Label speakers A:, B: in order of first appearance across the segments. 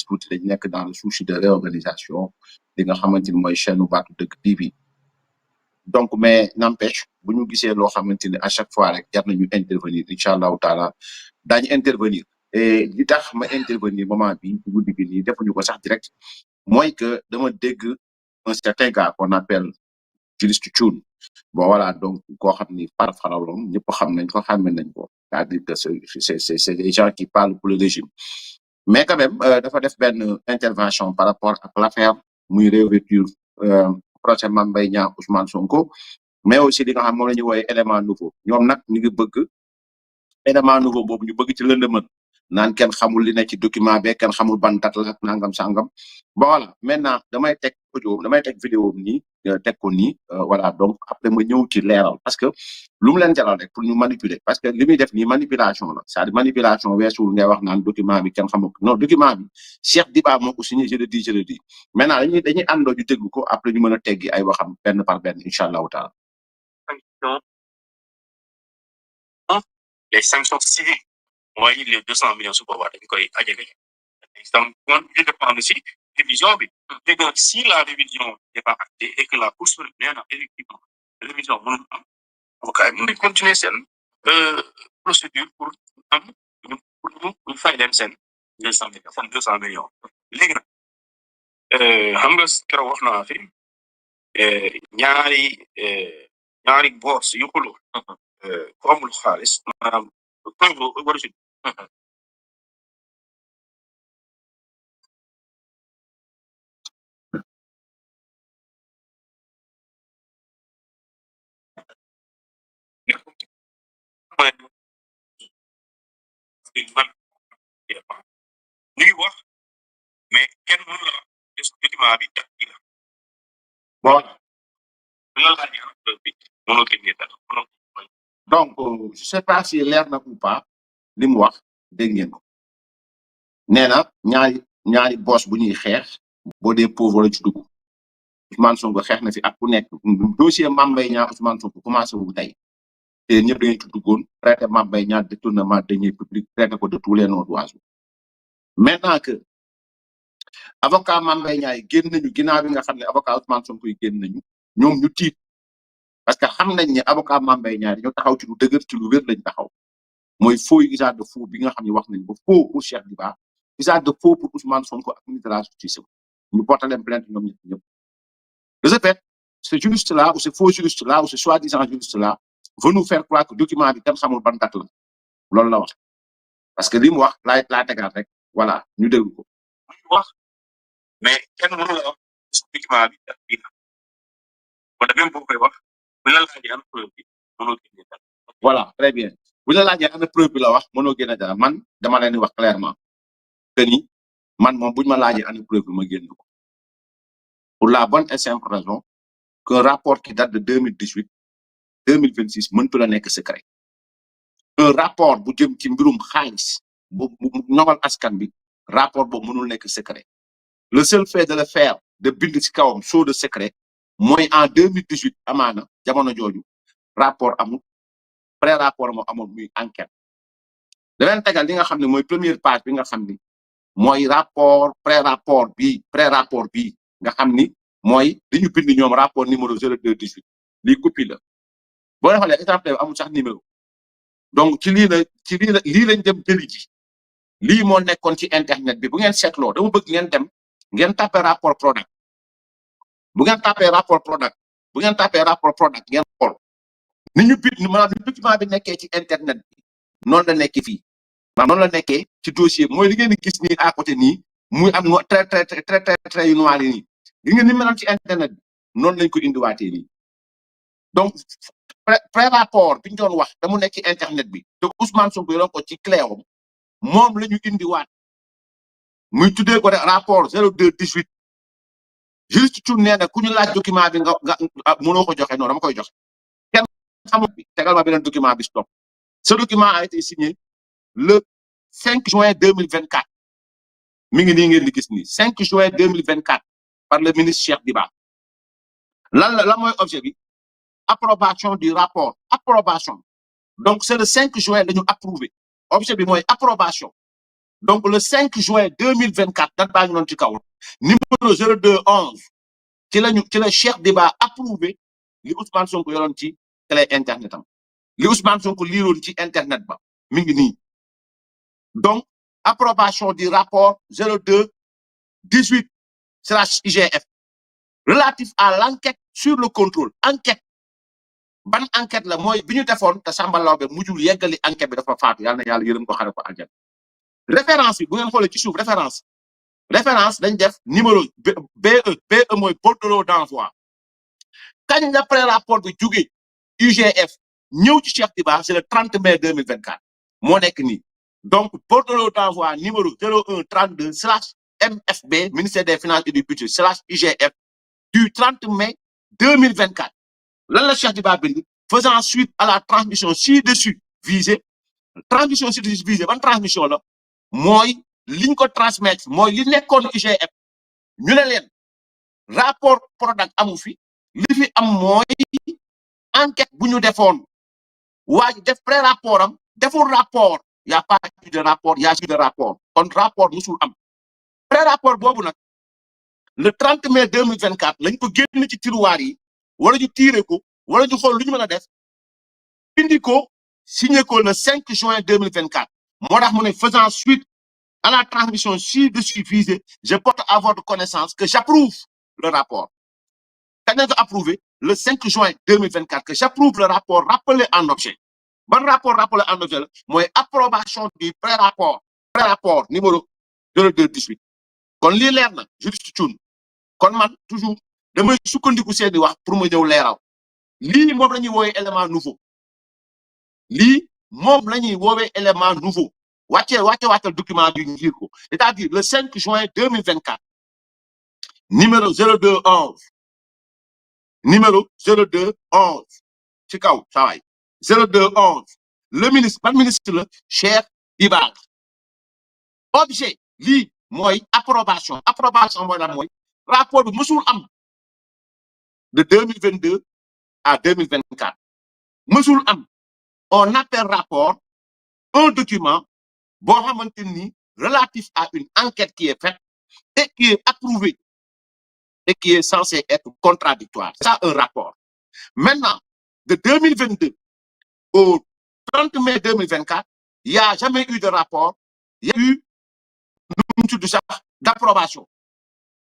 A: tuuti dañ nekk dans le souci de réorganisation li nga xamante ni mooy chaîne Baatu Dëgg TV. Donc mais n'empêche bu ñu gisee loo xamante ni à chaque fois rek jar nañu intervenir incha allahu taala daañu intervenir et li tax ma intervenir moment bi ci guddi gi nii defuñu ko sax direct mooy que dama dégg un certain gars qu'on appelle Juriste Thioune. Bon voilà donc koo xam ni farfaraloom ñëpp xam nañ ko xàmme nañ ko c'est-à-dire que c'est des gens qui parlent pour le régime mais quand même dafa def benn intervention par rapport ak l'affaire muy réouverture procès Mame Mbaye Niang Ousmane Sonko mais aussi li nga xam moom la ñuy wooye élément nouveau ñoom nag ñu ngi bëgg élément nouveau boobu ñu bëgg ci lëndëmën naan kenn xamul li ne ci document be kenn xamul ban date la ak nangam sangam bon voilà maintenant damay teg audio damay teg vidéo nii teg ko nii voilà donc après ma ñëw ci leeral parce que lu mu leen jaral rek pour ñu manipuler parce que li muy def nii manipulation la c'est-à-dire manipulation weesuwul ngay wax naan document bi kenn xamul non document bi Cheikh Diba moo ko signé je le dis maintenant dañuy àndoo ñu déglu ko après ñu mën a teggi ay waxam benn par benn incha allahu taala.
B: Les sanctions civiles mooy les 200 millions su boobaa dañ koy ajale donc on dépend aussi révision bi et donc si la révision n'est pas actée et que la poursuite nee na effectivement révision mënul am avocat yi mën nañ continuer seen procédure pour am pour ñu fay leen seen 200 millions léegi nag xam nga keroog wax naa fi ñaari boss yu xuloo ku amul xaalis maanaam war a ñu ngi wax mais kenn mënu la wax document bi tax la
A: bon
B: la laaj bi mënoo génnee dara
A: donc je sais pas si leer na ou pas li mu wax dégg ngeen ko nee na ñaari boss bu ñuy xeex boo dee pauvre la ci dugg Ousmane Sonko xeex na fi ak ku nekk dossier Mame Mbaye Niang Ousmane Sonko commencé wu tey te ñëpp da ngeen ci duggoon traité Mame Mbaye Niang détournement de deniers publics traité ko de tous les noms d'oiseaux maintenant que avocat Mame Mbaye Niang yi génn nañu ginnaaw bi nga xam ne avocat Ousmane Sonko yi génn nañu ñoom ñu tiit parce que xam nañ ne avocat Mame Mbaye Niang dañoo taxaw ci lu dëgër ci lu wér lañ taxaw mooy faux usage de faux bi nga xam ne wax nañ ba faux pour Cheikh Diba usage de faux pour Ousmane Sonko ak ministre de la justice ñu porté leen plainte ñoom ñëpp de ce fait ce juriste là ou ce faux juriste là ou ce soi-disant juriste là veut nous faire croire que document bi kenn xamul ban date la loolu la wax parce que li mu wax laa tegaat rek voilà ñu déglu ko
B: wax mais kenn mënu la wax document bi date bi wala même boo koy wax bu la laajee am preuve bi mënoo génne dara
A: voilà très bien bu la laajee ana preuve bi la wax mënoo génne dara man dama leen di wax clairement que ni man moom buñ ma laajee ana preuve bi ma génn ko pour la bonne et simple raison qu'un rapport qui date de 2018 2026 mëntu la nekk secret un rapport bu jëm ci mbirum xaalis bu ñoŋal askan bi rapport boobu mënul nekk secret le seul fait de le faire de bind ci kawam sceau de secret mooy en 2018 amaana jamono jooju rapport amul pré rapport moo amul muy enquête da leen tegal li nga xam ne mooy première page bi nga xam ni mooy rapport pré rapport bii nga xam ni mooy li ñu bind ñoom rapport numéro 0218 lii copie la boo xoolee exemple amul sax numéro donc ci lii lañ dem jëli ji lii moo nekkoon ci internet bi bu ngeen seetloo dama bëgg ngeen dem ngeen tapé rapport Prodac bu ngeen tapé rapport Prodac ngeen xool ni ñu bind maanaam ni document bi nekkee ci internet bi noonu la nekkee fii maanaam noonu la nekkee ci dossier mooy li ngeen di gis nii à côté nii muy am très yu noir yi nii li ngeen ni meloon ci internet bi noonu lañ ko indiwaatee nii donc pré rapport bi ñu doon wax damu nekk ci internet bi te Ousmane Sonko yoroon ko ci cléom moom la ñu indiwaat muy tuddee ko rapport 0218 juste Thioune nee na ku ñu laaj document bi nga mënoo ko joxe non dama koy joxe kenn xamul bi tegal ma beneen document bi stop ce document a été signé le 5 juin 2024 mi ngi nii ngeen di gis nii 5 juin 2024 par le ministre Cheikh Diba lan mooy objet bi approbation du rapport approbation donc c'est le 5 juin la ñu approuvé objet bi mooy approbation donc le 5 juin 2024 date baa ngi noonu ci kaw numéro 0211 ci la Cheikh Diba approuvé li Ousmane Sonko yoroon ci télé internet am li Ousmane Sonko liiroon ci internet ba mi ngi nii donc approbation du rapport 02-18/IGF relatif à l'enquête sur le contrôle enquête ban enquête la mooy bi ñu defoon te Samba Laobé mujjul yeggali enquête bi dafa faatu yàlla na yàlla yërëm ko xare ko aljana référence bi bu ngeen xoolee ci suuf référence dañ def numéro BE mooy bordereau d'envoi kañ la pré-rapport bi jóge UGF ñëw ci Cheikh Diba c'est le 30 mai 2024 moo nekk nii donc bordereau d'envoi numéro 0132/MFB ministère des finances et du budget /IGF du 30 mai 2024 lan la Cheikh Diba bind faisant suite à la transmission ci-dessus visée transmission ci-dessus visée ban transmission la mooy liñ ko transmettre mooy li nekkoon IGF ñu ne leen rapport Prodac amu fi li fi am mooy enquête bu ñu defoon waa ji def pré-rapport am deful rapport y a pas eu de rapport y a eu de rapport kon rapport musul am pré-rapport boobu nag le 30 mai 2024 lañ ko génn ci tiroir yi wala ñu tiire ko wala ñu xool lu ñu mën a def indi ko signé ko le 5 juin 2024 moo tax mu ne faisant suite à la transmission ci-dessus visée je porte à votre connaissance que j'approuve le rapport kañ lañ ko approuvé le 5 juin 2024 que j'approuve le rapport rappelé en objet ban rapport rappelé en objet la mooy approbation du pré-rapport numéro 02-18 kon lii leer na juriste Thioune kon man toujours damay sukkandiku seeni wax pour ma ñëw leeral lii moom la ñuy woowee élément nouveau lii moom la ñuy woowee élément nouveau wàccal document bi ngir ko c'est-à-dire le 5 juin 2024 numéro 0211 ci kaw sawaay 0211 le ministre ban ministre la Cheikh Diba objet lii mooy approbation mooy lan mooy rapport bi mësul am de 2022 à 2024 mësul am on appelle rapport un document boo xamante ni relatif à une enquête qui est faite et qui est approuvé et qui est censé être contradictoire. C'est ça un rapport. Maintenant, de 2022 au 30 mai 2024, il n'y a jamais eu de rapport, il y a eu d'approbation.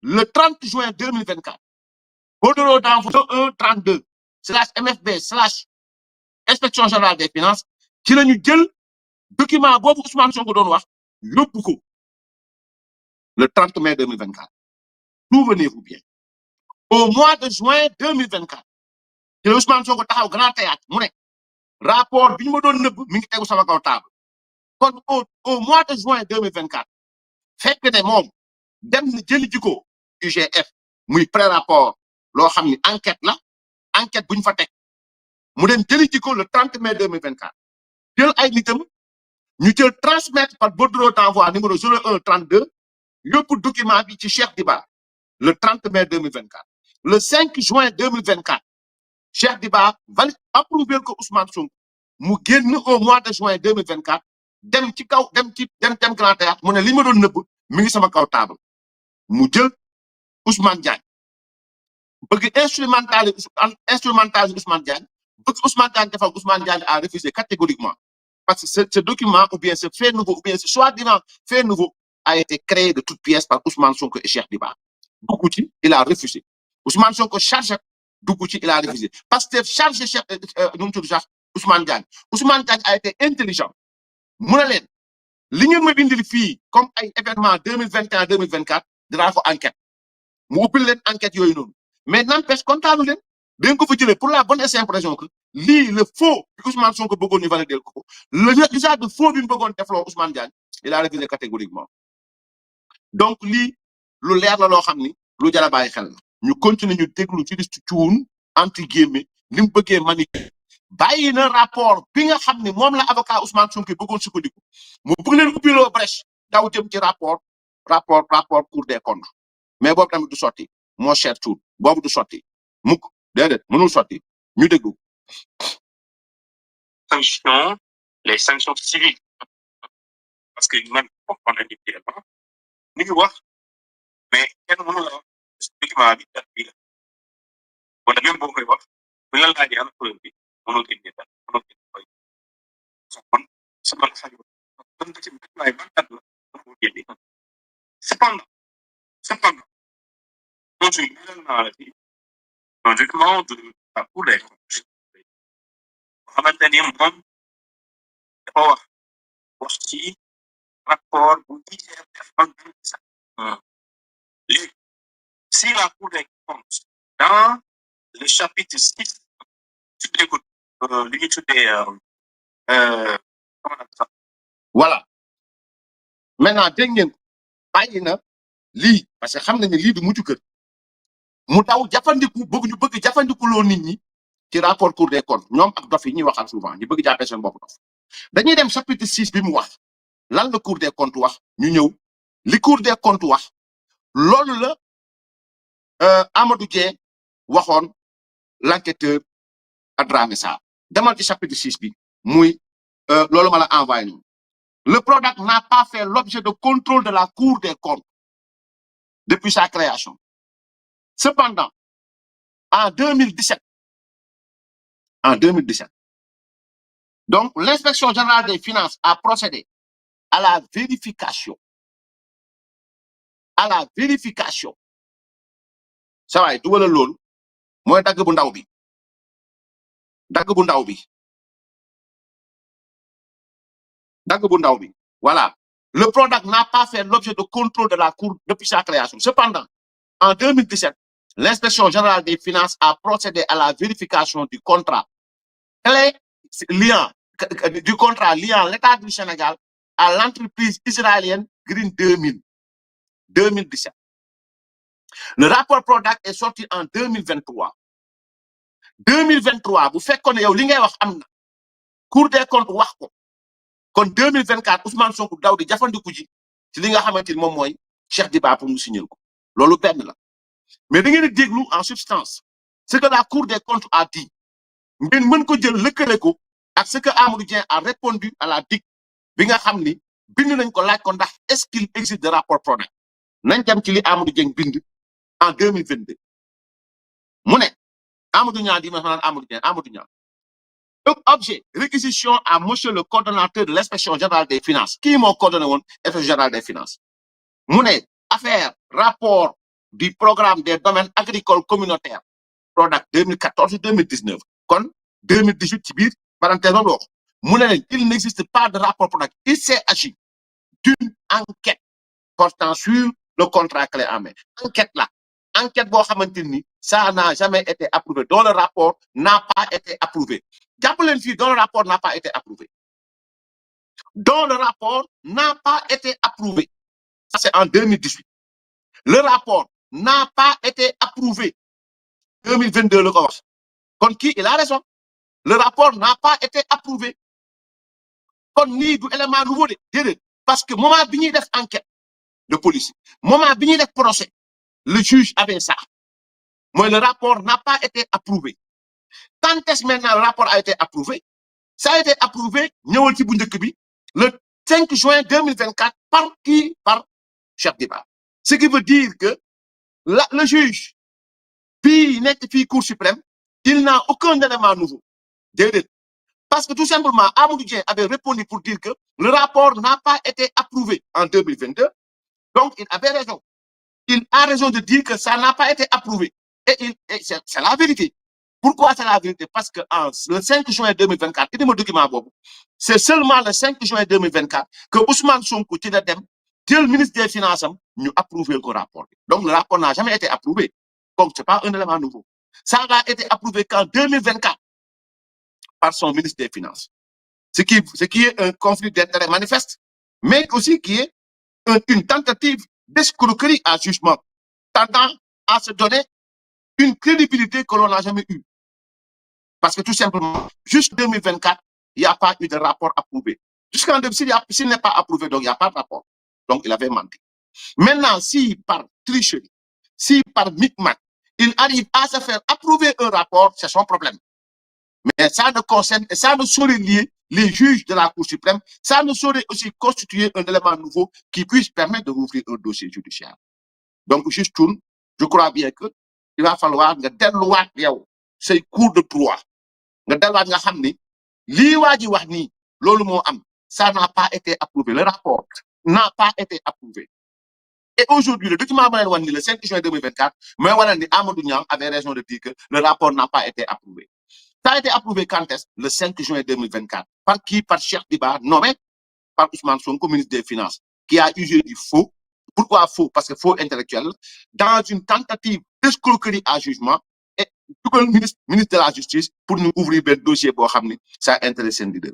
A: Le 30 juin 2024, bordereau d'envoi 132/MFB/Inspection générale des finances, ci la ñu jël document boobu Ousmane Sonko doon wax yóbbu ko le 30 mai 2024. Souvenez-vous bien. Au mois de juin 2024 ci la Ousmane Sonko taxaw grand théâtre mu ne rapport bi ñu ma doon nëbb mi ngi tegu sama kaw table kon au mois de juin 2024 fekk ne moom dem na jëli ji ko UGF muy pré-rapport loo xam ni enquête la enquête bu ñu fa teg mu dem jëli ji ko le 30 mai 2024 jël ay nitam ñu jël transmettre par bordereau d'envoi numéro 0132 yóbbu document bi ci Cheikh Diba le 30 mai 2024 le 5 juin 2024 Cheikh Diba valide approuvé ko Ousmane Sonko mu génn au mois de juin 2024 dem ci kaw dem grand théâtre mu ne li ma doon nëbb mi ngi sama kaw table mu jël Ousmane Diagne bëgg instrumentaliser Ousmane Diagne bëgg Ousmane Diagne defal Ousmane Diagne a refusé catégoriquement parce que ce document ou bien ce fait nouveau ou bien ce soi-disant fait nouveau a été créé de toutes pièces par Ousmane Sonko et Cheikh Diba dugg ci il a refusé Ousmane Sonko chargé dugg ci il a refusé parce que chargé Cheikh nu mu tudd sax Ousmane Diagne a été intelligent mu ne leen li ngeen ma bindil fii comme ay événement 2021 2024 dinaa ko enquête mu ubbil leen enquête yooyu noonu mais n'empêche kontaanu leen dañ ko fa jëlee pour la bonne et simple raison que lii le faux bi Ousmane Sonko bëggoon ñu valider ko l'usage de faux bi mu bëggoon defloo Ousmane Diagne il a refusé catégoriquement donc lii lu leer la loo xam ni lu jar a bàyyi xel la ñu continuer ñu déglu ci liste Thioune entre guillemets li mu bëggee manipuler bàyyi na rapport bi nga xam ne moom la avocat Ousmane Sonko bëggoon sukkandiku mu bëgg leen ubbiloo brèche daw jëm ci rapport Cour des comptes mais boobu tamit du sotti mon cher Thioune boobu du sotti mukk déedéet mënul sotti ñu déglu.
B: Les sanctions civiles parce que même comprendre individuellement ni ngi wax mais kenn mënu la wax document bi date bi la wala même boo koy wax bu la laajee ana preuve bi mënoo génne date mënoo génne koy kon sama xarit kon da ci waaye ban date la mënoo génne cependant aujourd'hui biral naa la fi un document de la Cour des comptes xamante ni moom dafa wax ci rapport bu IGF def en 2017. Léegi si la Cour des comptes dans le chapitre 6 tuddee ko li ñu tuddee comment on appelle ça
A: voilà maintenant dégg ngeen bàyyi na lii parce que xam nañ ne lii du mujj kër mu daw jafandiku ñu bëgg jafandikuloo nit ñi ci rapport Cour des comptes ñoom ak dof yi ñuy waxal souvent ñu bëgg jàppee seen bopp dof dañuy dem chapitre 6 bi mu wax lan la Cour des comptes wax ñu ñëw li Cour des comptes wax loolu la Amadou Dieng waxoon l'enquêteur Adramé Sarr demal ci chapitre 6 bi muy loolu ma la envoyé ñu le Prodac n'a pas fait l'objet de contrôle de la Cour des comptes depuis sa création. Cependant, en 2017, donc l'inspection générale des finances a procédé à la vérification. Ça va, tout le monde, moi, dag bu ndaw bi. Voilà. Le Prodac n'a pas fait l'objet de contrôle de la Cour depuis sa création. Cependant, en 2017, l'inspection générale des finances a procédé à la vérification du contrat liant l'État du Sénégal à l'entreprise israélienne Green 2017. Le rapport Prodac est sorti en 2023. 2023, vous faites qu'on yow li ngay wax amna. Cour des comptes wax ko. Kon 2024 Ousmane Sonko daw di jafandiku ji ci li nga xamanteni mom moy Cheikh Diba pour mu signer ko. Lolu benn la. Mais da ngeen di déglu en substance ce que la Cour des comptes a dit. Ngeen mën ko jël lëkkale ko ak ce que Amadou Dieng a répondu à la DIC bi nga xam ni bind nañ ko laaj ko ndax est-ce qu'il existe de rapport Prodac nañ dem ci li Amadou Dieng bind en 2022 mu ne Amadou Niang di ma naan Amadou Niang objet réquisition à monsieur le coordonnateur de l'inspection générale des finances kii moo coordonné woon inspection générale des finances mu ne affaire rapport du programme des domaines agricoles communautaires Prodac 2014-2019 kon 2018 ci biir parenthèse boobu wax mu ne il n'existe pas de rapport Prodac. Il s'est agi d'une enquête portant sur le contrat clé en main. Enquête là, enquête boo xamante ni ça n'a jamais été approuvé, dont le rapport n'a pas été approuvé. Jàpp leen fii dont le rapport n'a pas été approuvé. Dont le rapport n'a pas été approuvé. Ça c'est en 2018. Le rapport n'a pas été approuvé. 2022 le ko wax. Kon kii il a raison. Le rapport n'a pas été approuvé. Comme ni du élément nouveau de déedéet parce que moment bi ñuy def enquête de police moment bi ñuy def procès le juge avait ça. Moi le rapport n'a pas été approuvé. Quand est-ce maintenant le rapport a été approuvé? Ça a été approuvé ñëwal ci bu njëkk bi le 5 juin 2024 par qui? Par Cheikh Diba. Ce qui veut dire que le juge puis nekk fii Cour suprême il n'a aucun élément nouveau. Déedéet. Parce que tout simplement, Amadou Dieng avait répondu pour dire que le rapport n'a pas été approuvé en 2022. Donc, il avait raison. Il a raison de dire que ça n'a pas été approuvé. Et c'est la vérité. Pourquoi c'est la vérité? Parce que le 5 juin 2024, c'est seulement le 5 juin 2024 que Ousmane Sonko, le ministre des Finances, nous a approuvé le rapport. Donc, le rapport n'a jamais été approuvé. Donc, ce n'est pas un élément nouveau. Ça a été approuvé qu'en 2024. Par son ministre des Finances. Ce qui est un conflit d'intérêts manifeste, mais aussi qui est une tentative d'escroquerie à jugement, tendant à se donner une crédibilité que l'on n'a jamais eue. Parce que tout simplement, jusqu'en 2024, il n'y a pas eu de rapport approuvé. Jusqu'en 2024, s'il n'est pas approuvé, donc il n'y a pas de rapport. Donc il avait menti. Maintenant, si par tricherie, si par micmac, il arrive à se faire approuver un rapport, c'est son problème. Mais ça ne concerne, et ça ne saurait lier les juges de la Cour suprême, ça ne saurait aussi constituer un élément nouveau qui puisse permettre de rouvrir un dossier judiciaire. Donc, juste tourne, je crois bien que il va falloir nga delluwaat yow say cours de droit nga delluwaat nga xam ni lii waa ji wax nii loolu moo am ça n'a pas été approuvé le rapport n'a pas été approuvé et aujourd'hui le document ma leen wan ni le 5 juin 2024 mooy wane ni Amadou Niang avait raison de dire que le rapport n'a pas été approuvé. Ça a été approuvé quand est-ce? Le 5 juin 2024. Par qui? Par Cheikh Diba, nommé par Ousmane Sonko, ministre des Finances, qui a usé du faux. Pourquoi faux? Parce que faux intellectuel, dans une tentative d'escroquerie à jugement, et tout le ministre de la Justice pour nous ouvrir le dossier pour ramener ça intéresse un leader.